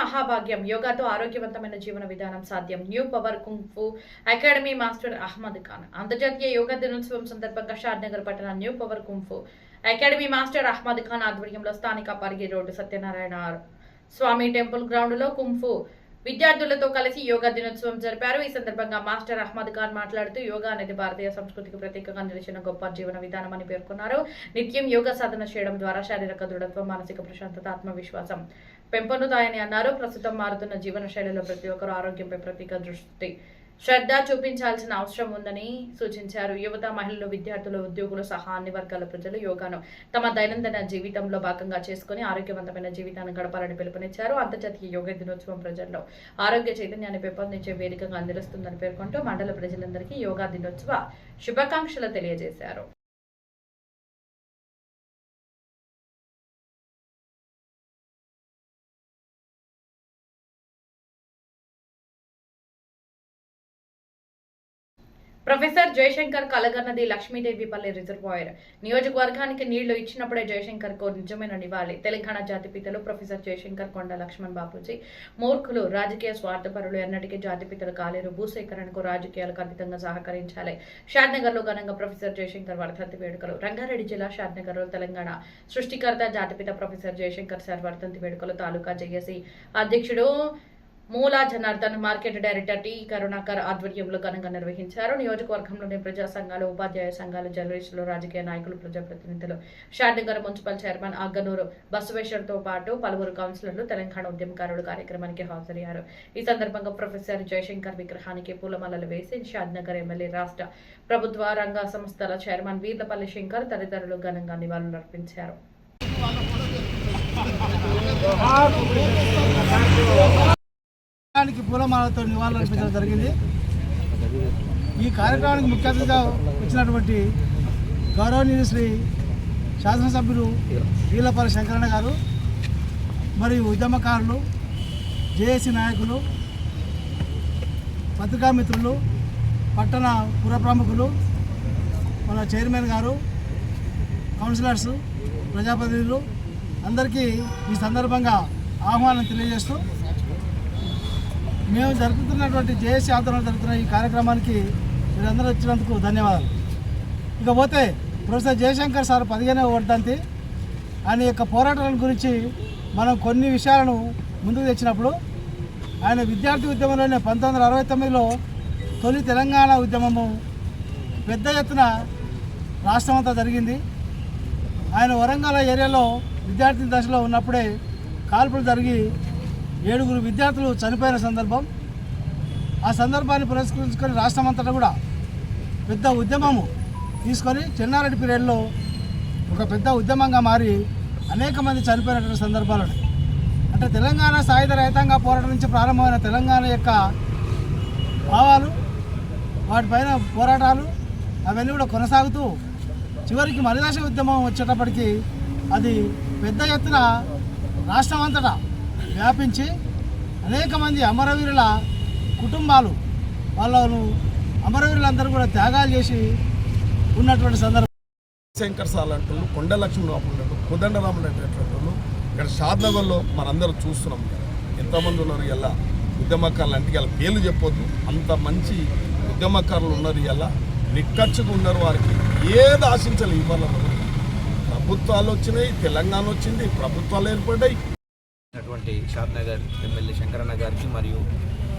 మహాభాగ్యం. యోగాతో ఆరోగ్యవంతమైన జీవన విధానం సాధ్యం. న్యూ పవర్ కుంగ్ ఫు అకాడమీ మాస్టర్ అహ్మద్ ఖాన్. అంతర్జాతీయ యోగా దినోత్సవం సందర్భంగా షాద్నగర్ పట్టణ న్యూ పవర్ కుంగ్ ఫు అకాడమీ మాస్టర్ అహ్మద్ ఖాన్ ఆధ్వర్యంలో స్థానిక పరిగి రోడ్డు సత్యనారాయణ స్వామి టెంపుల్ గ్రౌండ్ లో కుంగ్ ఫు విద్యార్థులతో కలిసి యోగా దినోత్సవం జరిపారు. ఈ సందర్భంగా మాస్టర్ అహ్మద్ ఖాన్ మాట్లాడుతూ యోగా అనేది భారతీయ సంస్కృతికి ప్రత్యేకంగా నిలిచిన గొప్ప జీవన విధానం అని పేర్కొన్నారు. నిత్యం యోగా సాధన చేయడం ద్వారా శారీరక దృఢత్వం, మానసిక ప్రశాంతత, ఆత్మవిశ్వాసం పెంపొందుతాయని అన్నారు. ప్రస్తుతం మారుతున్న జీవన శైలిలో ప్రతి ఒక్కరూ ఆరోగ్యంపై ప్రత్యేక దృష్టి శ్రద్ధ చూపించాల్సిన అవసరం ఉందని సూచించారు. యువత, మహిళలు, విద్యార్థులు, ఉద్యోగులు సహా అన్ని వర్గాల ప్రజలు యోగాను తమ దైనందిన జీవితంలో భాగంగా చేసుకుని ఆరోగ్యవంతమైన జీవితాన్ని గడపాలని పిలుపునిచ్చారు. అంతర్జాతీయ యోగా దినోత్సవం ప్రజల్లో ఆరోగ్య చైతన్యాన్ని పెంపొందించే వేదికగా నిలుస్తుందని పేర్కొంటూ మండల ప్రజలందరికీ యోగా దినోత్సవ శుభాకాంక్షలు తెలియజేశారు. ప్రొఫెసర్ జయశంకర్ కలగన్నది లక్ష్మీదేవిపల్లి రిజర్వాయర్ నియోజకవర్గానికి నీళ్లు ఇచ్చినప్పుడే జయశంకర్ కు నిజమైన నివాళి. తెలంగాణ జాతిపితలు ప్రొఫెసర్ జయశంకర్, కొండ లక్ష్మణ్ బాపూజీ మూర్ఖులు, రాజకీయ స్వార్థపరులు ఎన్నటికీ జాతిపితలు కాలేరు. భూసేకరణకు రాజకీయాలకు అతీతంగా సహకరించాలి. షాద్నగర్ లో ఘనంగా ప్రొఫెసర్ జయశంకర్ వర్ధంతి వేడుకలు. రంగారెడ్డి జిల్లా షాద్నగర్ లో తెలంగాణ సృష్టికర్త జాతిపిత ప్రొఫెసర్ జయశంకర్ సార్ వర్ధంతి వేడుకలు తాలూకా జేఏసీ అధ్యక్షుడు మూలా Janardhan, market director T Karunakar ఆధ్వర్యంలో ఘనంగా నిర్వహించారు. నియోజకవర్గంలోని ప్రజా సంఘాలు, ఉపాధ్యాయ సంఘాలు, జర్నలిస్టులు, రాజకీయ నాయకులు, ప్రజాప్రతినిధులు, షాద్నగర్ మున్సిపల్ చైర్మన్ ఆగనూరు బసవేశ్వర్తో పాటు పలువురు కౌన్సిలర్లు, తెలంగాణ ఉద్యమకారులు కార్యక్రమానికి హాజరయ్యారు. ఈ సందర్భంగా ప్రొఫెసర్ జయశంకర్ విగ్రహానికి పూలమాలలు వేసి షాద్నగర్ ఎమ్మెల్యే, రాష్ట్ర ప్రభుత్వ రంగ సంస్థల చైర్మన్ వీర్లపల్లి శంకర్ తదితరులు ఘనంగా నివాళులర్పించారు. పూలమాలతో నివాళులర్పించడం జరిగింది. ఈ కార్యక్రమానికి ముఖ్య అతిథిగా వచ్చినటువంటి గౌరవనీయులు శ్రీ శాసనసభ్యులు వీర్లపల్లి శంకరన్న గారు, మరియు ఉద్యమకారులు, జేఏసీ నాయకులు, పత్రికా మిత్రులు, పట్టణ పుర ప్రముఖులు, మన చైర్మన్ గారు, కౌన్సిలర్స్, ప్రజాప్రతినిధులు అందరికీ ఈ సందర్భంగా ఆహ్వానం తెలియజేస్తూ మేము జరుపుతున్నటువంటి జేఏసీ ఆధ్వర్యంలో జరుగుతున్న ఈ కార్యక్రమానికి మీరందరూ వచ్చినందుకు ధన్యవాదాలు. ఇకపోతే ప్రొఫెసర్ జయశంకర్ సార్ 15వ వర్ధంతి, ఆయన యొక్క పోరాటాల గురించి మనం కొన్ని విషయాలను ముందుకు తెచ్చినప్పుడు, ఆయన విద్యార్థి ఉద్యమంలోనే 1969లో తొలి తెలంగాణ ఉద్యమము పెద్ద ఎత్తున రాష్ట్రమంతా జరిగింది. ఆయన వరంగల్ ఏరియాలో విద్యార్థి దశలో ఉన్నప్పుడే కాల్పులు జరిగి 7 విద్యార్థులు చనిపోయిన సందర్భం. ఆ సందర్భాన్ని పురస్కరించుకొని రాష్ట్రమంతటా కూడా పెద్ద ఉద్యమము తీసుకొని చెన్నారెడ్డి పీరియడ్లో ఒక పెద్ద ఉద్యమంగా మారి అనేక మంది చనిపోయినటువంటి సందర్భాలు. అంటే తెలంగాణ సాయుధ రైతాంగ పోరాటం నుంచి ప్రారంభమైన తెలంగాణ యొక్క భావాలు, వాటిపైన పోరాటాలు అవన్నీ కూడా కొనసాగుతూ చివరికి మలిదశ ఉద్యమం వచ్చేటప్పటికి అది పెద్ద ఎత్తున రాష్ట్రమంతటా వ్యాపించి అనేక మంది అమరవీరుల కుటుంబాలు వాళ్ళను అమరవీరులందరూ కూడా త్యాగాలు చేసి ఉన్నటువంటి సందర్భం. శంకర్ సార్ అంటున్నారు, కొండ లక్ష్మణ్ అంటున్నారు, కోదండరాములు అనేటటువంటి ఇక్కడ షాద్నగర్లో మనందరూ చూస్తున్నాం ఎంతమంది ఉన్నారు. ఇలా ఉద్యమకారులు అంటే ఇలా పేర్లు చెప్పొద్దు, అంత మంచి ఉద్యమకారులు ఉన్నారు. ఇలా నిక్కచ్చుగా ఉన్నారు. వారికి ఏది ఆశించాలి ఇవాళ ప్రభుత్వాలు వచ్చినాయి, తెలంగాణ వచ్చింది, ప్రభుత్వాలు ఏర్పడ్డాయి. షాద్నగర్ ఎమ్మెల్యే శంకరన్న గారికి మరియు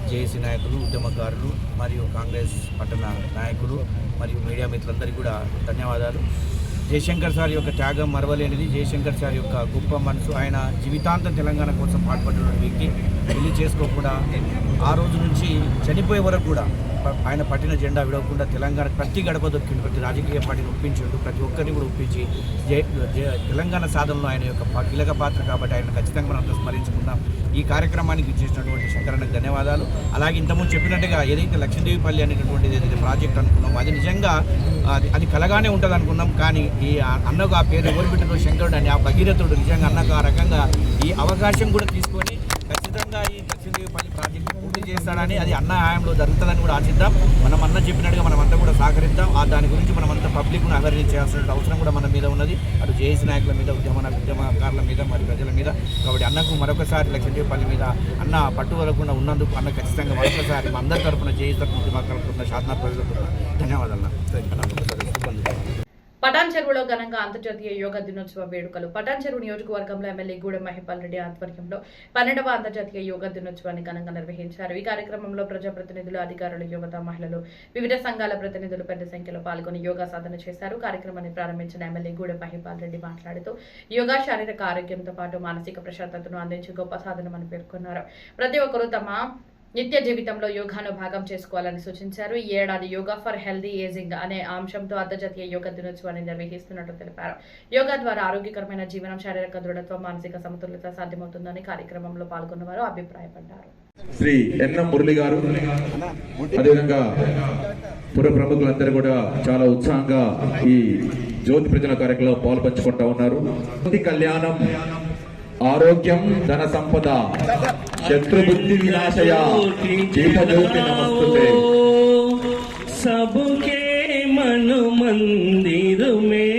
జేఏసీ నాయకులు, ఉద్యమకారులు మరియు కాంగ్రెస్ పట్టణ నాయకులు మరియు మీడియా మిత్రులందరికీ కూడా ధన్యవాదాలు. జయశంకర్ సార్ యొక్క త్యాగం మరవలేనిది. జయశంకర్ సార్ యొక్క గొప్ప మనసు. ఆయన జీవితాంతం తెలంగాణ కోసం పాటుపడిన వ్యక్తి. పెళ్లి చేసుకోకుండా ఆ రోజు నుంచి చనిపోయే వరకు కూడా ఆయన పట్టిన జెండా విడవకుండా తెలంగాణ ప్రతి గడప దొక్కిండు, ప్రతి రాజకీయ పార్టీని ఒప్పించాడు, ప్రతి ఒక్కరిని కూడా ఒప్పించి తెలంగాణ సాధనలో ఆయన యొక్క కీలక పాత్ర కాబట్టి ఆయన ఖచ్చితంగా మనం అంతా స్మరించుకుందాం. ఈ కార్యక్రమానికి ఇచ్చేసినటువంటి శంకరన్నకు ధన్యవాదాలు. అలాగే ఇంతకుముందు చెప్పినట్టుగా ఏదైతే లక్ష్మీదేవిపల్లి అనేటటువంటిది ఏదైతే ప్రాజెక్ట్ అనుకున్నాం, అది నిజంగా అది కలగానే ఉంటుంది అనుకున్నాం. కానీ ఈ అన్నకు ఆ పేరు ఎవరు పెట్టారో శంకరుడు అని, ఆ భగీరథుడు నిజంగా అన్నకు ఆ రకంగా ఈ అవకాశం కూడా తీసుకొని ఖచ్చితంగా ఖచ్చితంగా ఈ లక్ష్మీదేవిపల్లి ప్రాజెక్టు పూర్తి చేస్తాడని, అది అన్న హాయంలో జరుగుతుందని కూడా ఆశిద్దాం. మనం అన్న చెప్పినట్టుగా మనం అంతా కూడా సహకరిద్దాం. దాని గురించి మనం అంతా పబ్లిక్ను అవేర్నెస్ చేయాల్సిన అవసరం కూడా మన మీద ఉన్నది, అటు జేఏసీ నాయకుల మీద, ఉద్యమకారుల మీద, మరి ప్రజల మీద. కాబట్టి అన్నకు మరొకసారి లక్ష్మీదేవిపల్లి మీద అన్న పట్టు వరకుండా ఉన్నందుకు అన్న ఖచ్చితంగా మరొకసారి మా అందరి తరఫున జేఏసీ తరఫున, ఉద్యమకారుల తరఫున, శాసన ప్రజల తరఫున ధన్యవాదాలు. పటాన్ చెరువులో ఘనంగా అంతర్జాతీయ యోగా దినోత్సవ వేడుకలు. పటాన్ చెరువు నియోజకవర్గంలో ఎమ్మెల్యే గూడెం మహిపాల్ రెడ్డి ఆధ్వర్యంలో 12వ అంతర్జాతీయ యోగా దినోత్సవాన్ని ఘనంగా నిర్వహించారు. ఈ కార్యక్రమంలో ప్రజాప్రతినిధులు, అధికారులు, యువత, మహిళలు, వివిధ సంఘాల ప్రతినిధులు పెద్ద సంఖ్యలో పాల్గొని యోగా సాధన చేశారు. కార్యక్రమాన్ని ప్రారంభించిన ఎమ్మెల్యే గూడెం మహిపాల్ రెడ్డి మాట్లాడుతూ యోగా శారీరక ఆరోగ్యంతో పాటు మానసిక ప్రశాంతతను అందించే గొప్ప సాధనమని పేర్కొన్నారు. ప్రతి ఒక్కరూ తమ నిత్య జీవితంలో యోగాను భాగం చేసుకోవాలని సూచించారు. ఈ ఏడాది యోగా ఫర్ హెల్దీ ఏజింగ్ అనే అంశంతో అంతర్జాతీయ యోగా దినోత్సవాన్ని నిర్వహిస్తున్నట్టు తెలిపారు. యోగా ద్వారా ఆరోగ్యకరమైన జీవనం, శారీరక దృఢత్వం, మానసిక సమతుల్యత సాధ్యమవుతుందని కార్యక్రమంలో పాల్గొన్నవారు అభిప్రాయపడ్డారు. శ్రీ ఎన్ఎం మురళి గారు, అదేవిధంగా పుర ప్రముఖులందరూ కూడా చాలా ఉత్సాహంగా ఈ జ్యోతి ప్రజల కార్యక్రమంలో పాల్పంచుకుంటా ఉన్నారు. కళ్యాణం, ఆరోగ్యం, ధన సంపద, శత్రుబుద్ధి వినాశయ, జీవజ్యోతి నమస్తుతే. सबके मन मंदिर में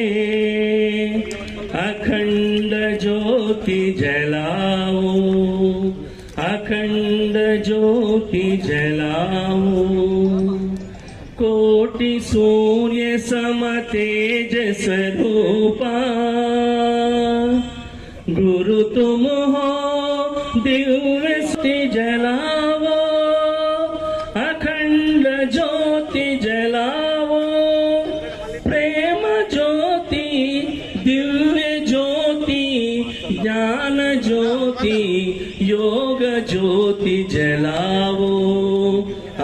अखंड ज्योति जलाओ, अखंड ज्योति जलाओ. कोटि सूर्य सम तेज स्वरूपा, गुरु तुम हो दिव्य स्तुति जलाओ, अखंड ज्योति जलाओ. प्रेम ज्योति, दिव्य ज्योति, ज्ञान ज्योति, योग ज्योति जलाओ,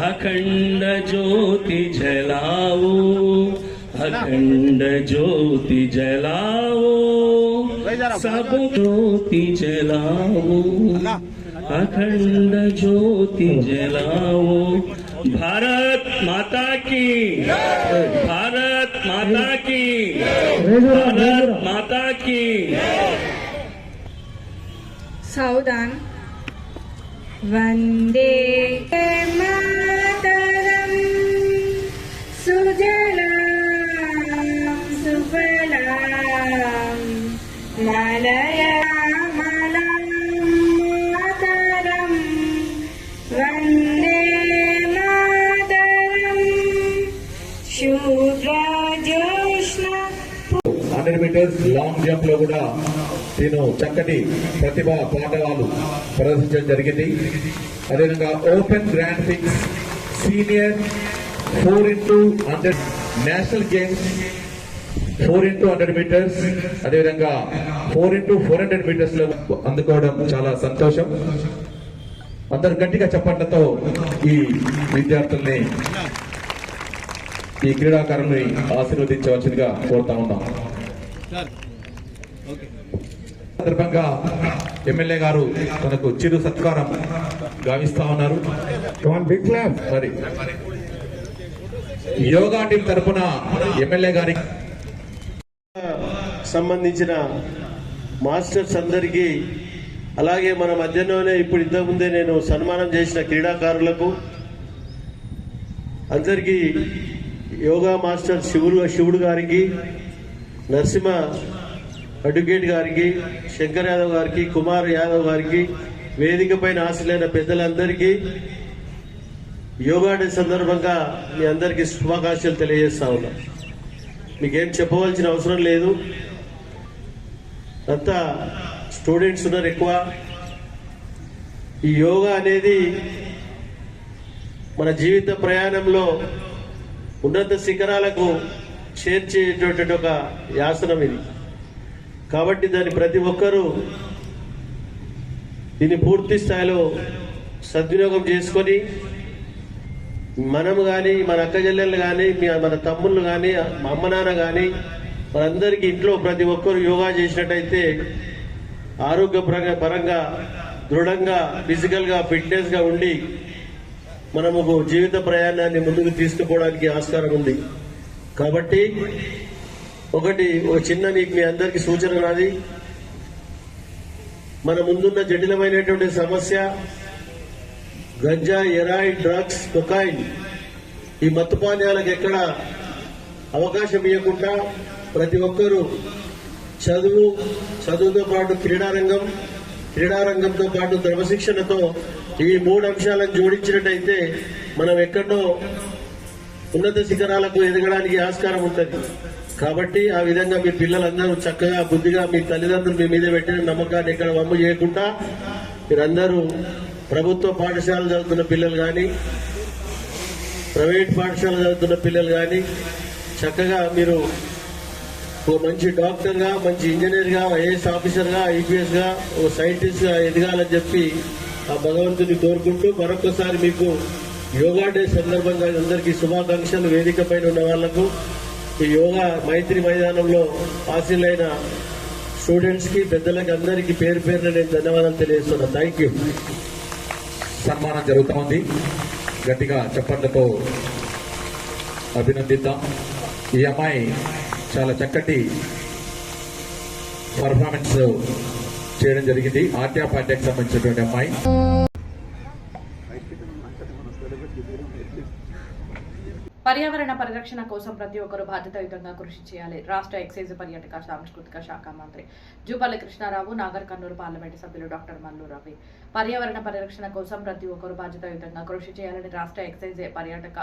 अखंड ज्योति जलाओ, अखंड ज्योति जलाओ. सब ज्योति जलाओ, अखंड ज्योति जलाओ. भारत माता की, भारत माता की, भारत माता की. सावधान. वंदे मातरम, सुजलाम सुफलाम, मलयामलम मातरम, वंदे मातरम. शूद्रजोष्ण 100 మీటర్స్ లాంగ్ జంప్ లో కూడా నేను చక్కటి ప్రతిభా పాఠవాలు ప్రదర్శించడం జరిగింది. అదేవిధంగా open grand prix senior 4x100 national games 4x100 metres, అదేవిధంగా 4x400 మీటర్స్ లో అందుకోవడం చాలా సంతోషం. అందరు గట్టిగా చప్పట్లతో ఈ విద్యార్థుల్ని, ఈ క్రీడాకారుల్ని ఆశీర్వదించవలసిందిగా కోరుతా ఉన్నాం. సందర్భంగా ఎమ్మెల్యే గారు తనకు చిరు సత్కారం గావిస్తా ఉన్నారు. మరి యోగా టీం తరఫున ఎమ్మెల్యే గారికి సంబంధించిన మాస్టర్స్ అందరికీ, అలాగే మన మధ్యలోనే ఇప్పుడు ఇంతకుముందే నేను సన్మానం చేసిన క్రీడాకారులకు అందరికీ, యోగా మాస్టర్ శివుడు గారికి, నరసింహ అడ్వకేట్ గారికి, శంకర్ యాదవ్ గారికి, కుమార్ యాదవ్ గారికి, వేదిక పైన ఆశలైన పెద్దలందరికీ యోగా డే సందర్భంగా మీ అందరికీ శుభాకాంక్షలు తెలియజేస్తా ఉన్నా. మీకేం చెప్పవలసిన అవసరం లేదు, అంతా స్టూడెంట్స్ ఉన్నారు ఎక్కువ. ఈ యోగా అనేది మన జీవిత ప్రయాణంలో ఉన్నత శిఖరాలకు చేర్చేటటువంటి ఒక యాసనం ఇది. కాబట్టి దాన్ని ప్రతి ఒక్కరూ దీన్ని పూర్తి స్థాయిలో సద్వినియోగం చేసుకొని, మనము కానీ, మన అక్క చెల్లెళ్ళు కానీ, మన తమ్ముళ్ళు కానీ, మా అమ్మ నాన్న కానీ, మనందరికీ ఇంట్లో ప్రతి ఒక్కరు యోగా చేసినట్టయితే ఆరోగ్య పరంగా దృఢంగా, ఫిజికల్గా, ఫిట్నెస్గా ఉండి మనము జీవిత ప్రయాణాన్ని ముందుకు తీసుకుపోవడానికి ఆస్కారం ఉంది. కాబట్టి ఒక చిన్న మీకు మీ అందరికీ సూచన నాది, మన ముందున్న జటిలమైనటువంటి సమస్య గంజా, ఎరాయిడ్, డ్రగ్స్, కొకైన్ ఈ మత్తు పానీయాలకు ఎక్కడ అవకాశం ఇవ్వకుండా ప్రతి ఒక్కరూ చదువుతో పాటు క్రీడారంగంతో పాటు క్రమశిక్షణతో ఈ 3 అంశాలను జోడించినట్టయితే మనం ఎక్కడో ఉన్నత శిఖరాలకు ఎదగడానికి ఆస్కారం ఉంటుంది. కాబట్టి ఆ విధంగా మీ పిల్లలందరూ చక్కగా బుద్ధిగా మీ తల్లిదండ్రులు మీ మీద పెట్టిన నమ్మకాన్ని ఎక్కడ వమ్ము చేయకుండా మీరందరూ ప్రభుత్వ పాఠశాల చదువుతున్న పిల్లలు కానీ ప్రైవేట్ పాఠశాల చదువుతున్న పిల్లలు కానీ చక్కగా మీరు ఓ మంచి డాక్టర్గా, మంచి ఇంజనీర్గా, ఐఏఎస్ ఆఫీసర్గా, ఐపీఎస్గా, ఓ సైంటిస్ట్గా ఎదగాలని చెప్పి ఆ భగవంతుని కోరుకుంటూ మరొకసారి మీకు యోగా డే సందర్భంగా అందరికీ శుభాకాంక్షలు. వేదిక పైన ఉన్న వాళ్లకు ఈ యోగా మైత్రి మైదానంలో హాజరైన స్టూడెంట్స్ కి, పెద్దలకి అందరికీ పేరు పేరున నేను ధన్యవాదాలు తెలియజేస్తున్నాను. Thank you. సన్మానం జరుగుతూ ఉంది. గట్టిగా చప్పట్లతో అభినందిద్దాం. ఈ అమ్మాయి చాలా చక్కటి పర్ఫార్మెన్స్ చేయడం జరిగింది. ఆర్ట్యాపాట్యాకి సంబంధించినటువంటి అమ్మాయి. పర్యావరణ పరిరక్షణ కోసం ప్రతి ఒక్కరూ బాధ్యతాయుతంగా కృషి చేయాలి. రాష్ట్ర ఎక్సైజ్, పర్యాటక, సాంస్కృతిక శాఖ మంత్రి జూపల్లి కృష్ణారావు, నాగర్ కర్నూలు పార్లమెంటు సభ్యులు డాక్టర్ మల్లు రవి. పర్యావరణ పరిరక్షణ కోసం ప్రతి ఒక్కరూ బాధ్యతాయుతంగా కృషి చేయాలని రాష్ట్ర ఎక్సైజ్, పర్యాటక,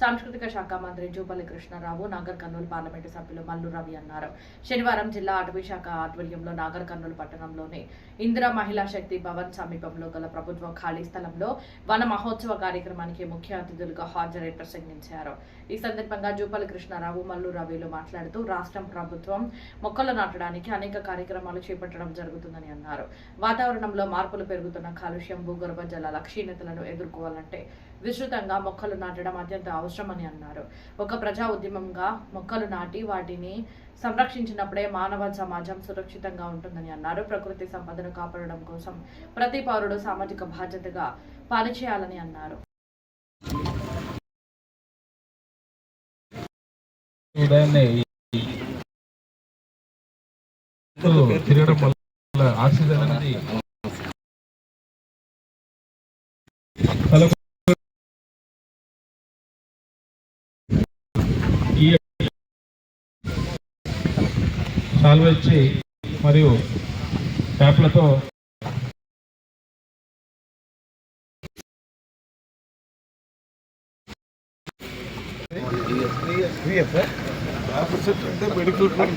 సాంస్కృతిక శాఖ మంత్రి జూపల్లి కృష్ణారావు, నాగర్ కర్నూలు పార్లమెంటు సభ్యులు మల్లు రవి అన్నారు. శనివారం జిల్లా అటవీ శాఖ ఆధ్వర్యంలో నాగర్ కర్నూలు పట్టణంలోని ఇందిరా మహిళా శక్తి భవన్ సమీపంలో గల ప్రభుత్వ ఖాళీ స్థలంలో వన మహోత్సవ కార్యక్రమానికి ముఖ్య అతిథులుగా హాజరై ప్రసంగించారు. ఈ సందర్భంగా జూపల్లి కృష్ణారావు, మల్లు రవిలు మాట్లాడుతూ రాష్ట్రం ప్రభుత్వం మొక్కలు నాటడానికి అనేక కార్యక్రమాలు చేపట్టడం జరుగుతుందని అన్నారు. వాతావరణంలో మార్పులు పెరుగుతున్న కాలుష్యం, భూగర్భ జలాల క్షీణతలను ఎదుర్కోవాలంటే విస్తృతంగా మొక్కలు నాటడం అత్యంత అవసరమని అన్నారు. ఒక ప్రజా ఉద్యమంగా మొక్కలు నాటి వాటిని సంరక్షించినప్పుడే మానవ సమాజం సురక్షితంగా ఉంటుందని అన్నారు. ప్రకృతి సంపదను కాపాడడం కోసం ప్రతి పౌరుడు సామాజిక బాధ్యతగా పనిచేయాలని అన్నారు. ఉదయాన్నే తిరగడం వల్ల ఆక్సిజన్ అనేది సాల్వ్ ఇచ్చి మరియు ట్యాప్లతో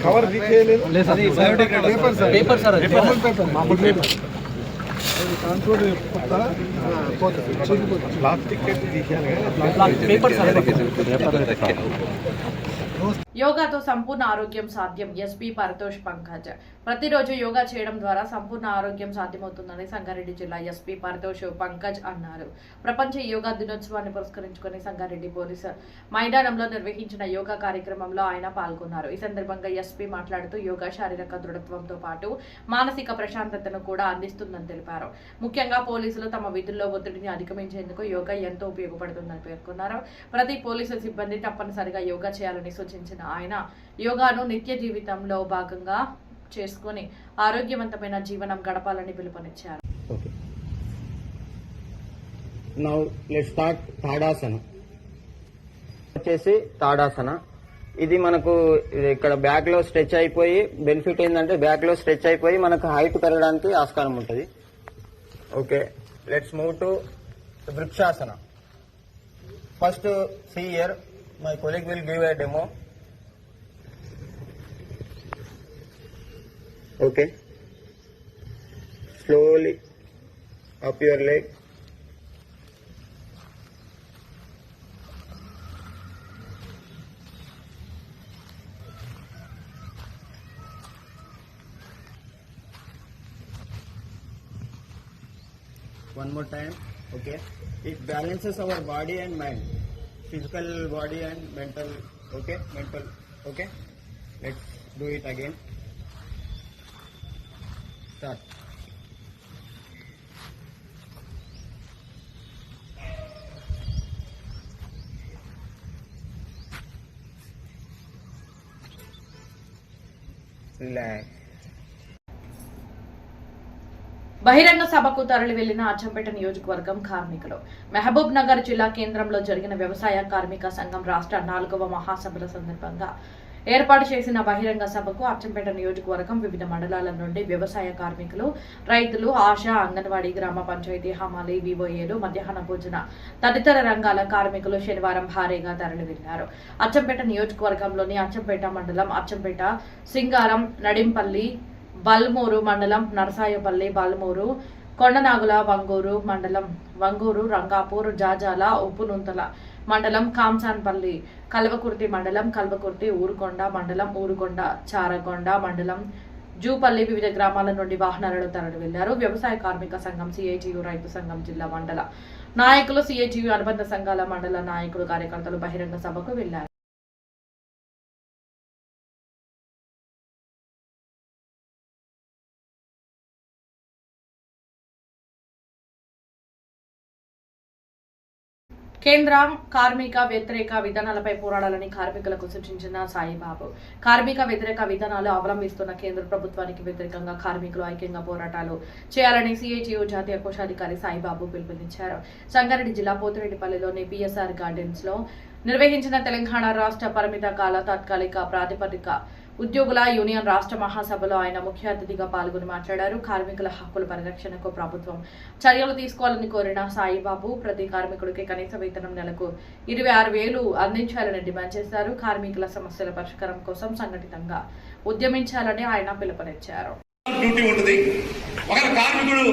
కవర్ పేపర్ సార్ యోగాతో సంపూర్ణ ఆరోగ్యం సాధ్యం. ఎస్పీ పరితోష్ పంకజ్. ప్రతిరోజు యోగా చేయడం ద్వారా సంపూర్ణ ఆరోగ్యం సాధ్యమవుతుందని సంగారెడ్డి జిల్లా ఎస్పీ పరితోష్ పంకజ్ అన్నారు. ప్రపంచ యోగా దినోత్సవాన్ని పురస్కరించుకుని సంగారెడ్డి పోలీసు మైదానంలో నిర్వహించిన యోగా కార్యక్రమంలో ఆయన పాల్గొన్నారు. ఈ సందర్భంగా ఎస్పీ మాట్లాడుతూ యోగా శారీరక దృఢత్వంతో పాటు మానసిక ప్రశాంతతను కూడా అందిస్తుందని తెలిపారు. ముఖ్యంగా పోలీసులు తమ విధుల్లో ఒత్తిడిని అధిగమించేందుకు యోగా ఎంతో ఉపయోగపడుతుందని పేర్కొన్నారు. ప్రతి పోలీసు సిబ్బంది తప్పనిసరిగా యోగా చేయాలని సూచించిన ఆయన యోగాను నిత్య జీవితంలో భాగంగా చేసుకుని ఆరోగ్యవంతమైన జీవనం గడపాలని పిలుపునిచ్చారు. Now let's start tadasana. వచ్చేసి తాడాసన. ఇది మనకు ఇక్కడ బ్యాక్ లో స్ట్రెచ్ అయిపోయి బెనిఫిట్ ఏంటంటే బ్యాక్ లో స్ట్రెచ్ అయిపోయి మనకు హైట్ పెరగడానికి ఆస్కారం ఉంటుంది. Okay, let's move to vrikshasana. First see here, my colleague will give a demo. Okay, slowly up your leg. One more time. Okay, it balances our body and mind, physical body and mental. Okay, mental. Okay, let's do it again. Start. Relax. బహిరంగ సభకు తరలి వెళ్లిన అచ్చంపేట నియోజకవర్గం కార్మికులు. మహబూబ్ నగర్ జిల్లా కేంద్రంలో జరిగిన వ్యవసాయ కార్మిక సంఘం రాష్ట్ర 4వ మహాసభల సందర్భంగా ఏర్పాటు చేసిన బహిరంగ సభకు అచ్చంపేట నియోజకవర్గం వివిధ మండలాల నుండి వ్యవసాయ కార్మికులు, రైతులు, ఆశా, అంగన్వాడీ, గ్రామ పంచాయతీ, హమాలి, వివోఏలు, మధ్యాహ్న భోజన తదితర రంగాల కార్మికులు శనివారం భారీగా తరలి వెళ్లారు. అచ్చంపేట నియోజకవర్గంలోని అచ్చంపేట మండలం, అచ్చంపేట, సింగారం, నడింపల్లి, బల్మూరు మండలం, నరసాయపల్లి, బల్మూరు, కొండనాగుల, వంగూరు మండలం, వంగూరు, రంగాపూర్, జాజాల, ఉప్పునుంతల మండలం, కాంసాన్పల్లి, కల్వకుర్తి మండలం, కల్వకుర్తి, ఊరుకొండ మండలం, ఊరుకొండ, చారగొండ మండలం, జూపల్లి వివిధ గ్రామాల నుండి వాహనాలలో తరలి వెళ్లారు. వ్యవసాయ కార్మిక సంఘం, సిఐటియు, రైతు సంఘం జిల్లా మండల నాయకులు, సిఐటియు అనుబంధ సంఘాల మండల నాయకులు, కార్యకర్తలు బహిరంగ సభకు వెళ్లారు. కేంద్ర కార్మిక వ్యతిరేక విధానాలపై పోరాడాలని కార్మికులకు సూచించిన సాయిబాబు. కార్మిక వ్యతిరేక విధానాలు అవలంబిస్తున్న కేంద్ర ప్రభుత్వానికి వ్యతిరేకంగా కార్మికులు ఐక్యంగా పోరాటాలు చేయాలని సిఐటియు జాతీయ కోశాధికారి సాయిబాబు పిలుపునిచ్చారు. సంగారెడ్డి జిల్లా పోతిరెడ్డిపల్లిలోని పిఎస్ఆర్ గార్డెన్స్ లో నిర్వహించిన తెలంగాణ రాష్ట్ర పరిమిత కాల తాత్కాలిక ప్రాతిపదిక ఉద్యోగుల యూనియన్ రాష్ట్ర మహాసభలో ఆయన ముఖ్య అతిథిగా పాల్గొని మాట్లాడారు. కార్మికుల హక్కుల పరిరక్షణకు ప్రభుత్వం చర్యలు తీసుకోవాలని కోరిన సాయిబాబు ప్రతి కార్మికుడికి కనీస వేతనం నెలకు 26,000 అందించాలని డిమాండ్ చేశారు. కార్మికుల సమస్యల పరిష్కారం కోసం సంఘటితంగా ఉద్యమించాలని ఆయన పిలుపునిచ్చారు. డ్యూటీ ఉంటుంది. ఒక కార్మికుడు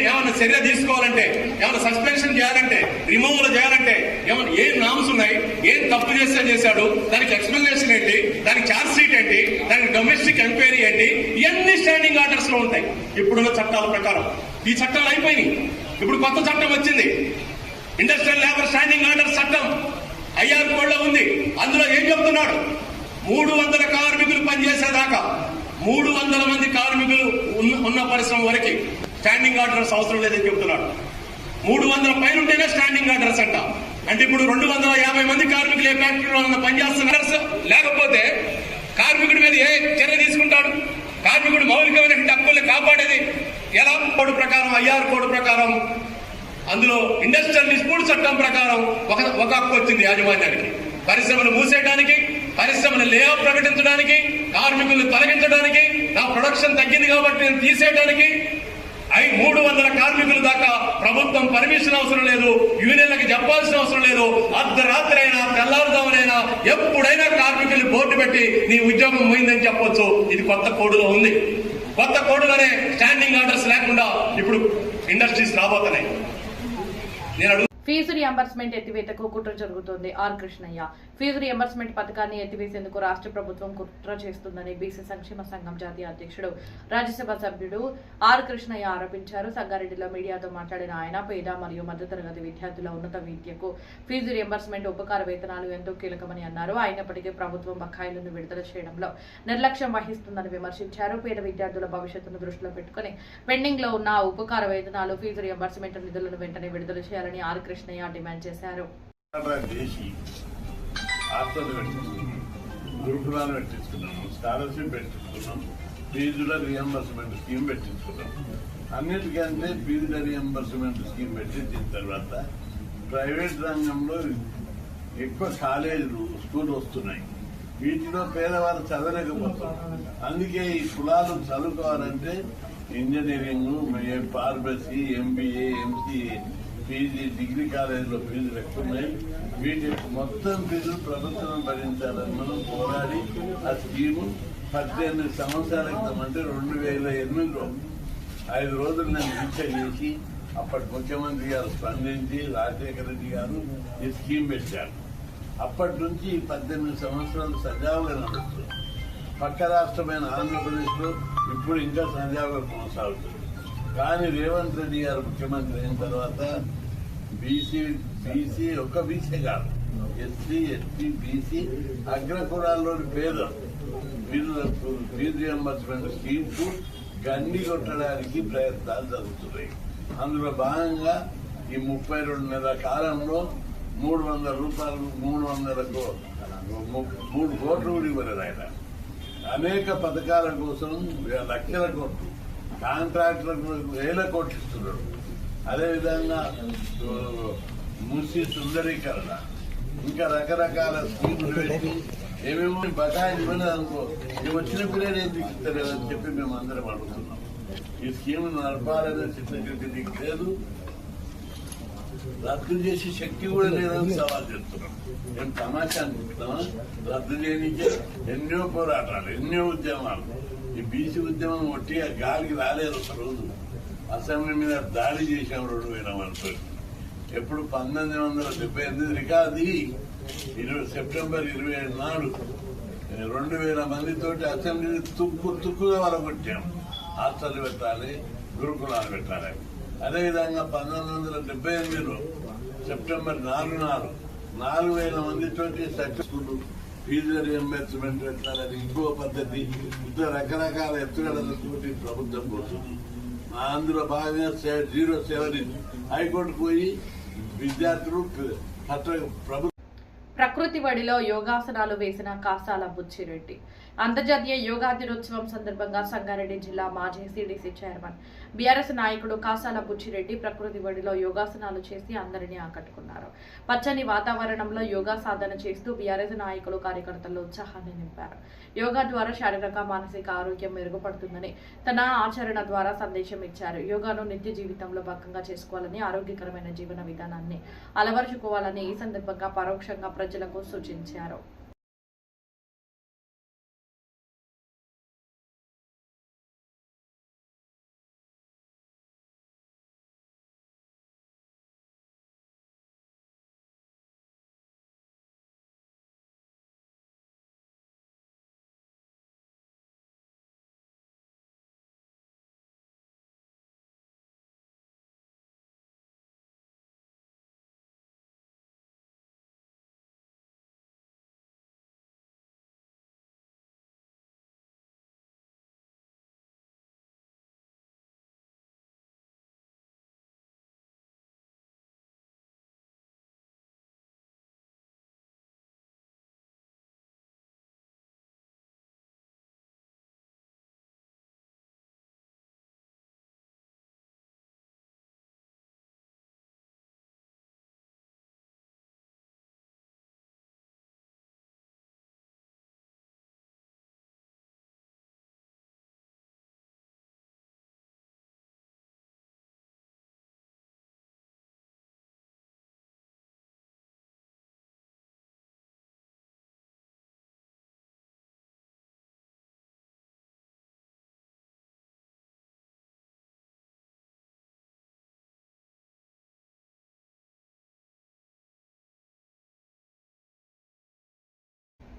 ఏమైనా చర్య తీసుకోవాలంటే, ఏమైనా సస్పెన్షన్ చేయాలంటే, రిమూవల్ చేయాలంటే ఏమైనా ఏం నామ్స్ ఉన్నాయి, ఏం తప్పు చేశాడు, దానికి ఎక్స్ప్లెనేషన్ ఏంటి, దానికి ఛార్జ్ షీట్ ఏంటి, దానికి డొమెస్టిక్ ఎంక్వైరీ ఏంటి, ఇవన్నీ స్టాండింగ్ ఆర్డర్స్ లో ఉంటాయి. ఇప్పుడున్న చట్టాల ప్రకారం ఈ చట్టాలు అయిపోయినాయి. ఇప్పుడు కొత్త చట్టం వచ్చింది, ఇండస్ట్రియల్ లేబర్ స్టాండింగ్ ఆర్డర్ చట్టం IR కోడ్లో ఉంది. అందులో ఏం చెప్తున్నాడు, 300 కార్మికులు పనిచేసేదాకా 300 మంది కార్మికులు ఉన్న పరిశ్రమ వరకు స్టాండింగ్ ఆర్డర్స్ అవసరం లేదని చెప్తున్నాడు. 300 పైన ఉంటేనే స్టాండింగ్ ఆర్డర్స్ అంట. అంటే ఇప్పుడు 250 మంది కార్మికులు ఏ ఫ్యాక్టరీలో పనిచేస్తున్నారు. లేకపోతే కార్మికుడి మీద ఏ చర్య తీసుకుంటాడు? కార్మికుడు మౌలికమైన హక్కుల్ని కాపాడేది ఎలా? కోడ్ ప్రకారం, IR కోడ్ ప్రకారం, అందులో ఇండస్ట్రియల్ డిస్ప్యూట్ చట్టం ప్రకారం ఒక హక్కు వచ్చింది యాజమాన్యానికి. పరిశ్రమను మూసేయడానికి, పరిశ్రమను లేఆఫ్ ప్రకటించడానికి, కార్మికులను తొలగించడానికి, నా ప్రొడక్షన్ తగ్గింది కాబట్టి నేను తీసేయడానికి 300 కార్మికుల దాకా ప్రభుత్వం పర్మిషన్ అవసరం లేదు, యూనియన్లకు చెప్పాల్సిన అవసరం లేదు. అర్ధరాత్రి అయినా, తెల్లారుజామునైనా, ఎప్పుడైనా కార్మికులు బోర్డు పెట్టి నీ ఉద్యోగం పోయిందని చెప్పొచ్చు. ఇది కొత్త కోడ్లో ఉంది. కొత్త కోడ్లోనే స్టాండింగ్ ఆర్డర్స్ లేకుండా ఇప్పుడు ఇండస్ట్రీస్ రాబోతున్నాయి. ఫీజు రియంబర్స్మెంట్ ఎత్తివేతకు కుట్ర జరుగుతోంది. ఆర్ కృష్ణయ్య ఫీజు రియంబర్స్మెంట్ పథకాన్ని ఎత్తివేసేందుకు రాష్ట్ర ప్రభుత్వం కుట్ర చేస్తుందని బీసీ సంక్షేమ సంఘం జాతీయ అధ్యక్షుడు, రాజ్యసభ సభ్యుడు ఆర్ కృష్ణయ్య ఆరోపించారు. సంగారెడ్డిలో మీడియాతో మాట్లాడిన ఆయన పేద మరియు మధ్యతరగతి విద్యార్థుల ఉన్నత విద్యకు ఫీజు రియంబర్స్మెంట్, ఉపకార వేతనాలు ఎంతో కీలకమని అన్నారు. అయినప్పటికీ ప్రభుత్వం బకాయిలను విడుదల చేయడంలో నిర్లక్ష్యం వహిస్తుందని విమర్శించారు. పేద విద్యార్థుల భవిష్యత్తును దృష్టిలో పెట్టుకుని పెండింగ్ లో ఉన్న ఉపకార వేతనాలు, ఫీజు రియంబర్స్మెంట్ నిధులను వెంటనే విడుదల చేయాలని ఆర్ కృష్ణయ్య డిమాండ్ చేశారు. గురుకులాలు పెట్టించుకున్నాము, స్కాలర్షిప్ పెట్టించుకున్నాం, ఫీజుల రియంబర్స్మెంట్ స్కీమ్ పెట్టించుకున్నాం. అన్నిటికంటే ఫీజుల రియంబర్స్మెంట్ స్కీమ్ పెట్టించిన తర్వాత ప్రైవేట్ రంగంలో ఎక్కువ కాలేజీలు, స్కూల్ వస్తున్నాయి. వీటిలో పేదవారు చదవలేకపోతున్నారు. అందుకే ఈ కులాలు చదువుకోవాలంటే engineering, pharmacy, MBA, MCA, PG, degree కాలేజీలో ఫీజులు ఎక్కువ ఉన్నాయి. వీటి మొత్తం ఫీజులు ప్రభుత్వం భరించాలని మనం పోరాడి ఆ స్కీము 18 సంవత్సరాల క్రితం, అంటే 2008లో 5 రోజులు నేను దీక్ష చేసి అప్పటి ముఖ్యమంత్రి గారు స్పందించి రాజశేఖర రెడ్డి గారు ఈ స్కీమ్ పెట్టారు. అప్పటి నుంచి 18 సంవత్సరాలు సజావుగా నడుస్తుంది. పక్క రాష్ట్రమైన ఆంధ్రప్రదేశ్లో ఇప్పుడు ఇంకా సజావుగా కొనసాగుతుంది. కానీ రేవంత్ రెడ్డి గారు ముఖ్యమంత్రి అయిన తర్వాత బీసీ ఒక బీసీ కాదు, SC, ST, BC అగ్రకులాల్లోని పేదలు ఫీజు రియంబర్స్మెంట్ స్కీమ్స్ గండి కొట్టడానికి ప్రయత్నాలు జరుగుతున్నాయి. అందులో భాగంగా ఈ 32 నెలల కాలంలో 300 రూపాయలు, 300కు 3 కోట్లు కూడా ఇవ్వలేదు ఆయన. అనేక పథకాల కోసం లక్షల కోట్లు కాంట్రాక్టర్లకు 1000 కోట్లు ఇస్తున్నాడు. అదేవిధంగా మూసి సుందరీకరణ, ఇంకా రకరకాల స్కీములు పెట్టి ఏమేమో బకాయి ఇవ్వలేదు అనుకో, ఇవి వచ్చిన పీరియడ్ ఏం దిక్కుతలేదని చెప్పి మేము అందరం అడుగుతున్నాం. ఈ స్కీమ్ నడపాలనే చిత్తశుద్ధి నీకు లేదు, రద్దు చేసే శక్తి కూడా లేదని సవాల్ చేస్తున్నాం. మేము తమాషా అనుకుంటున్నామా? రద్దు చేయనికే ఎన్నో పోరాటాలు, ఎన్నో ఉద్యమాలు. ఈ బీసీ ఉద్యమం ఒట్టి గాలికి రాలేదు. ఒక రోజు అసెంబ్లీ మీద దాడి చేశాం 2000 వరకు. ఎప్పుడు 1978 రికార్డు సెప్టెంబర్ 27 నాడు 2000 మందితోటి అసెంబ్లీని తుక్కుగా వరగొట్టాం. హాస్టల్ పెట్టాలి, గురుకులాలు పెట్టాలి. అదేవిధంగా 1978లో సెప్టెంబర్ 4 4000 మందితోటి సక్సెస్ఫుల్ ఫీజు రియంబర్స్మెంట్ పెట్టాలని ఇంకో పద్ధతి, ఇతర రకరకాల ఎత్తుగడలతోటి ప్రభుత్వం పోతుంది. అందులో భాగంగా 07 హైకోర్టు పోయి విద్యార్థులు ప్రకృతి వడిలో యోగాసనాలు వేసిన కాసాల బుచ్చిరెడ్డి. అంతర్జాతీయ యోగా దినోత్సవం సందర్భంగా సంగారెడ్డి జిల్లా మాజీ సిడిసి చైర్మన్ బీఆర్ఎస్ నాయకుడు కాసాల బుచ్చిరెడ్డి ప్రకృతి వడిలో యోగాసనాలు చేసి అందరినీ ఆకట్టుకున్నారు. పచ్చని వాతావరణంలో యోగా సాధన చేస్తూ బీఆర్ఎస్ నాయకులు కార్యకర్తల్లో ఉత్సాహాన్ని నింపారు. యోగా ద్వారా శారీరక మానసిక ఆరోగ్యం మెరుగుపడుతుందని తన ఆచరణ ద్వారా సందేశం ఇచ్చారు. యోగాను నిత్య జీవితంలో భాగంగా చేసుకోవాలని, ఆరోగ్యకరమైన జీవన విధానాన్ని అలవరుచుకోవాలని ఈ సందర్భంగా పరోక్షంగా ప్రజలకు సూచించారు.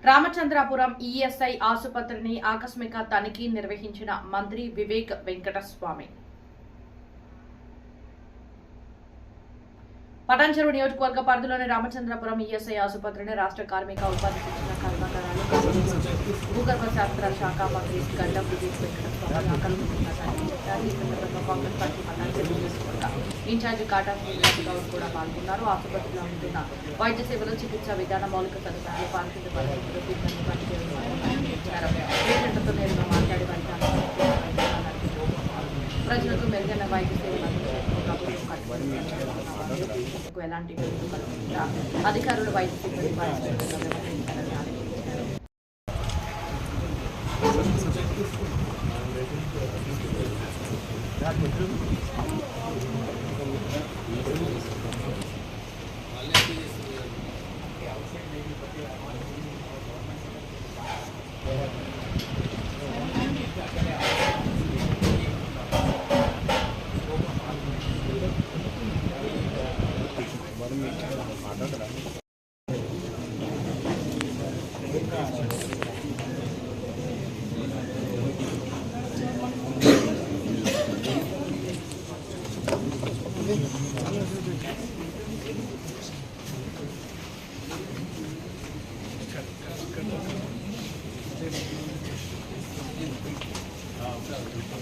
రామచంద్రాపురం ఈఎస్ఐ ఆసుపత్రిని ఆకస్మిక తనిఖీ నిర్వహించిన మంత్రి వివేక్ వెంకటస్వామి. పటాన్చెరు నియోజకవర్గ పరిధిలోని రామచంద్రపురం ఈఎస్ఐ ఆసుపత్రిని రాష్ట్ర కార్మిక ఉపాధి శిక్షణ కర్మాగారాలు భూగర్భ శాస్త్ర శాఖ మంత్రి గడ్డం వివేక్ వెంకటస్వామి ఆకస్మికంగా తనిఖీ చేశారు. ఈ సందర్భంగా కాంగ్రెస్ పార్టీ పటాన్చెరు నియోజకవర్గ ఇన్ఛార్జి కాటా శ్రీనివాసరావు కూడా పాల్గొన్నారు. ఆసుపత్రిలో అందుతున్న వైద్య సేవలు, చికిత్స విధాన, మౌలిక సదుపాయాలు, పారిశుద్ధ్య పరిస్థితులు, సిబ్బంది పనిచేశారు. పేషెంట్లతో నేరుగా మాట్లాడి వారికి ప్రజలకు మెరుగైన వైద్య సేవలు అందించేందుకు ఎలాంటి వెలుగు కలగకుండా అధికారులు వైద్య సిబ్బంది పరిస్థితుల్లో వ్యవహరించాలని ఆదేశించారు.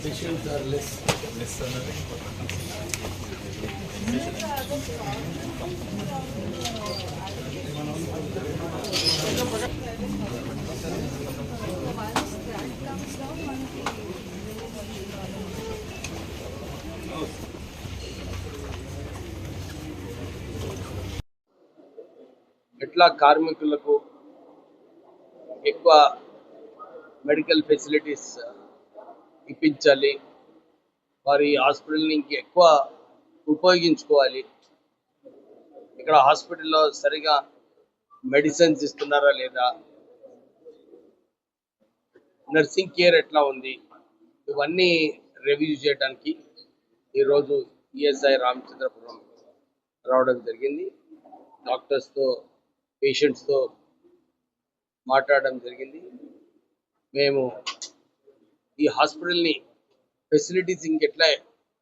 Patients are less ఎట్లా కార్మికులకు ఎక్కువ మెడికల్ ఫెసిలిటీస్ ఇప్పించాలి, వారి హాస్పిటల్ని ఇంకెక్కువ ఉపయోగించుకోవాలి, ఇక్కడ హాస్పిటల్లో సరిగా మెడిసిన్స్ ఇస్తున్నారా లేదా, నర్సింగ్ కేర్ ఎట్లా ఉంది, ఇవన్నీ రివ్యూ చేయడానికి ఈరోజు ఈఎస్ఐ రామచంద్రపురం రావడం జరిగింది. డాక్టర్స్తో పేషెంట్స్తో మాట్లాడడం జరిగింది. మేము ఈ హాస్పిటల్ని ఫెసిలిటీస్ ఇంకెట్లా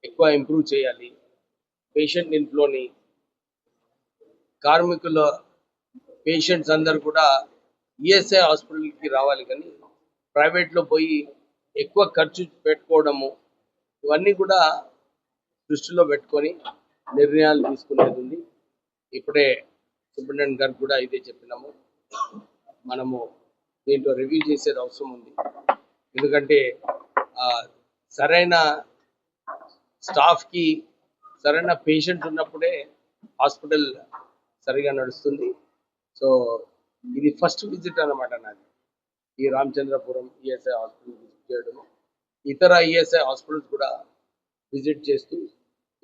ఎక్కువ ఇంప్రూవ్ చేయాలి, పేషెంట్ ఇన్ఫ్లోని కార్మికుల పేషెంట్స్ అందరు కూడా ఈఎస్ఐ హాస్పిటల్కి రావాలి, కానీ ప్రైవేట్లో పోయి ఎక్కువ ఖర్చు పెట్టుకోవడము ఇవన్నీ కూడా దృష్టిలో పెట్టుకొని నిర్ణయాలు తీసుకునేది ఉంది. ఇప్పుడే సూపరింటెండెంట్ గారికి కూడా ఇదే చెప్పినాము. మనము దీంట్లో రివ్యూ చేసేది అవసరం ఉంది. ఎందుకంటే సరైన స్టాఫ్కి సరైన పేషెంట్స్ ఉన్నప్పుడే హాస్పిటల్ సరిగా నడుస్తుంది. సో ఇది ఫస్ట్ విజిట్ అన్నమాట నాది ఈ రామచంద్రపురం ఈఎస్ఐ హాస్పిటల్ విజిట్ చేయడం. ఇతర ఈఎస్ఐ హాస్పిటల్స్ కూడా విజిట్ చేస్తూ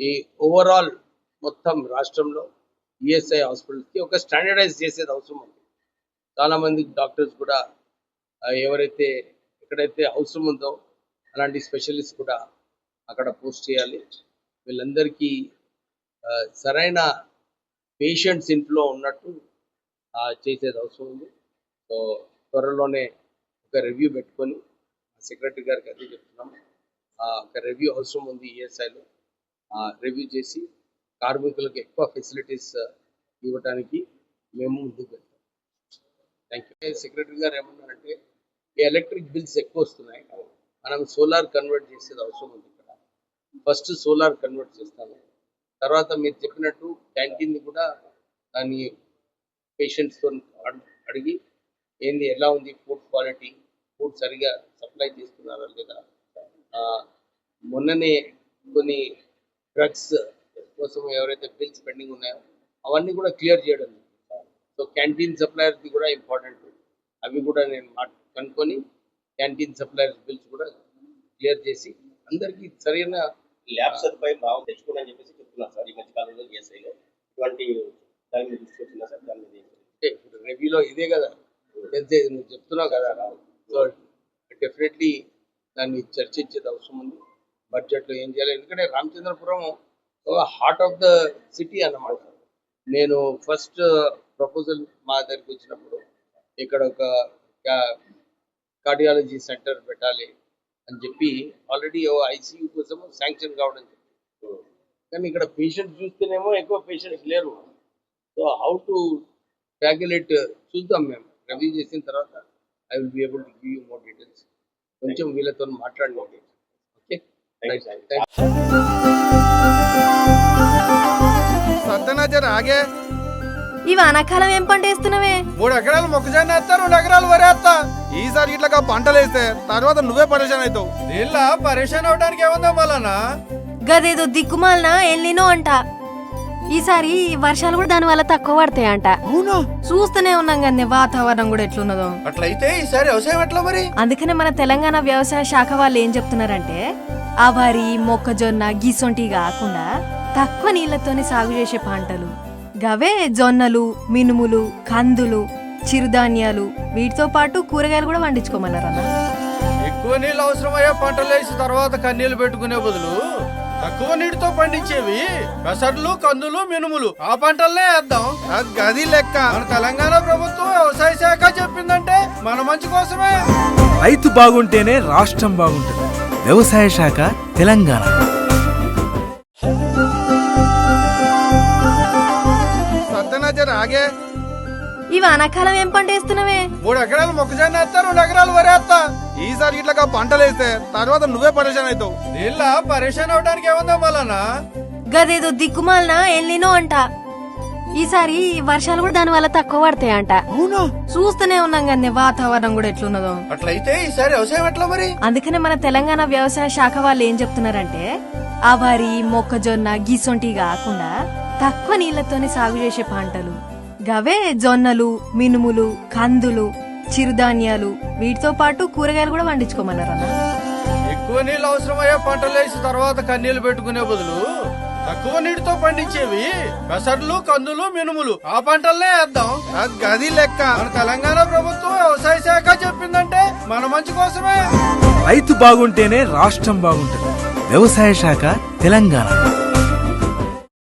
ఈ ఓవరాల్ మొత్తం రాష్ట్రంలో ఈఎస్ఐ హాస్పిటల్స్కి ఒక స్టాండర్డైజ్ చేసేది అవసరం ఉంది. చాలామంది డాక్టర్స్ కూడా ఎవరైతే ఎక్కడైతే అవసరం ఉందో అలాంటి స్పెషలిస్ట్ కూడా అక్కడ పోస్ట్ చేయాలి. వీళ్ళందరికీ సరైన పేషెంట్స్ ఇంట్లో ఉన్నట్టు చేసేది అవసరం ఉంది. సో త్వరలోనే ఒక రివ్యూ పెట్టుకొని సెక్రటరీ గారికి అదే చెప్తున్నాం. ఒక రివ్యూ అవసరం ఉంది ఈఎస్ఐలో. రివ్యూ చేసి కార్మికులకు ఎక్కువ ఫెసిలిటీస్ ఇవ్వడానికి మేము ముందుకు వెళ్తాం. Thank you. సెక్రటరీ గారు ఏమన్నారంటే ఈ ఎలక్ట్రిక్ బిల్స్ ఎక్కువ వస్తున్నాయి, మనం సోలార్ కన్వర్ట్ చేసేది అవసరం ఉంది. ఇక్కడ ఫస్ట్ సోలార్ కన్వర్ట్ చేస్తాను, తర్వాత మీరు చెప్పినట్టు క్యాంటీన్ని కూడా దాని పేషెంట్స్తో అడిగి ఏంది ఎలా ఉంది ఫుడ్ క్వాలిటీ, ఫుడ్ సరిగా సప్లై చేస్తున్నారా లేదా, మొన్ననే కొన్ని డ్రగ్స్ కోసం ఎవరైతే బిల్స్ పెండింగ్ ఉన్నాయో అవన్నీ కూడా క్లియర్ చేయడం. సో క్యాంటీన్ సప్లయర్ది కూడా ఇంపార్టెంట్, అవి కూడా నేను కనుక్కొని క్యాంటీన్ సప్లయర్స్ బిల్స్ కూడా క్లియర్ చేసి అందరికీ సరైన ల్యాబ్ సదుపాయం బాగా తెచ్చుకోవాలని చెప్పేసి చెప్తున్నారు సార్. ఈ మధ్య కాలంలో ఈఎస్ఐలో ఇటువంటి దాని మీద తీసుకొచ్చిందా సార్? దాని మీద ఇప్పుడు రివ్యూలో ఇదే కదా తెలిసేది, నువ్వు చెప్తున్నావు కదా. సో డెఫినెట్లీ దాన్ని చర్చించేది అవసరం ఉంది. బడ్జెట్లో ఏం చేయాలి, ఎందుకంటే Ramachandrapuram heart of the city అన్నమాట. నేను ఫస్ట్ ప్రపోజల్ మా దగ్గరికి వచ్చినప్పుడు ఇక్కడ ఒక కార్డియాలజీ సెంటర్ పెట్టాలి అని చెప్పి ఆల్రెడీ ఐసీయూ కోసం శాంక్షన్ కావడం చెప్పి, కానీ ఇక్కడ పేషెంట్స్ చూస్తేనేమో ఎక్కువ పేషెంట్స్ లేరు. So how to tackle it చూద్దాం. మేము రివ్యూ చేసిన తర్వాత I will be able to give you more details. కొంచెం వీళ్ళతో మాట్లాడండి. ఓకే, సత్యనాజర్ ఆగే. ఈ వానాకాలం ఏం పంట వేస్తున్నావే? 3 ఎకరాలు మొక్కజొన్న వేస్తా, 2 ఎకరాలు వరి వేస్తా. ఈసారి ఇట్లా పంటలు వేస్తే తర్వాత నువ్వే పరేషాన్ అవుతావు. నీళ్ళ పరేషాన్ అవడానికి ఏముందా మళ్ళా? గదేదో దిక్కుమాలనా ఎల్లినో అంట. ఈసారి వర్షాలు కూడా దాని వల్ల తక్కువ పడతాయంట. చూస్తూనే ఉన్నాం కానీ వాతావరణం కూడా ఎట్లున్నదో. అట్లయితే ఈసారి వ్యవసాయం ఎట్లా మరి? అందుకనే మన తెలంగాణ వ్యవసాయ శాఖ వాళ్ళు ఏం చెప్తున్నారంటే ఆ వరి మొక్కజొన్న గిసొంటి కాకుండా తక్కువ నీళ్లతోనే సాగు చేసే పంటలు గవే జొన్నలు, మినుములు, కందులు, చిరుధాన్యాలు, వీటితో పాటు కూరగాయలు కూడా పండించుకోమన్నారు అన్న. ఎక్కువ నీళ్ళు అవసరమయ్యే పంటలు వేసి తర్వాత కన్నీళ్లు పెట్టుకునే బదులు తక్కువ నీటితో పండించేవి పెసర్లు, కందులు, మినుములు ఆ పంటలనే వేద్దాం. గది లెక్క. మన తెలంగాణ ప్రభుత్వం వ్యవసాయ శాఖ చెప్పిందంటే మన మంచి కోసమే. రైతు బాగుంటేనే రాష్ట్రం బాగుంటుంది. వ్యవసాయ శాఖ తెలంగాణ. సత్యనాజర్ ఆగే. ఈ వానాకాలం ఏం పంట వేస్తున్నావే? 3 ఎకరాలు మొక్కజొన్న వేస్తా, 2 ఎకరాలు వరి వేస్తా. ఈసారి ఇట్లా పంటలు వేస్తే తర్వాత నువ్వే పరేషాన్ అవుతావు. నీళ్ళ పరేషాన్ అవడానికి ఏముందా మళ్ళా? గదేదో దిక్కుమాలనా ఎల్లినో అంట. ఈసారి వర్షాలు కూడా దాని వల్ల తక్కువ పడతాయంట. చూస్తూనే ఉన్నాం కానీ వాతావరణం కూడా ఎట్లున్నదో. అట్లయితే ఈసారి వ్యవసాయం ఎట్లా మరి? అందుకనే మన తెలంగాణ వ్యవసాయ శాఖ వాళ్ళు ఏం చెప్తున్నారంటే ఆ వరి మొక్కజొన్న గిసొంటి కాకుండా తక్కువ నీళ్లతోనే సాగు చేసే పంటలు గవే జొన్నలు మినుములు కందులు చిరుధాన్యాలు వీటితో పాటు కూరగాయలు కూడా పండించుకోమన్నారన్న. ఎక్కువ నీళ్ళు అవసరమయ్యే పంటలు వేసి తర్వాత కన్నీళ్లు పెట్టుకునే బదులు తక్కువ నీటితో పండించేవి పెసర్లు కందులు మినుములు ఆ పంటలనే వేద్దాం. గది లెక్క మన తెలంగాణ ప్రభుత్వం వ్యవసాయ శాఖ చెప్పిందంటే మన మంచి కోసమే. రైతు బాగుంటేనే రాష్ట్రం బాగుంటుంది. వ్యవసాయ శాఖ తెలంగాణ.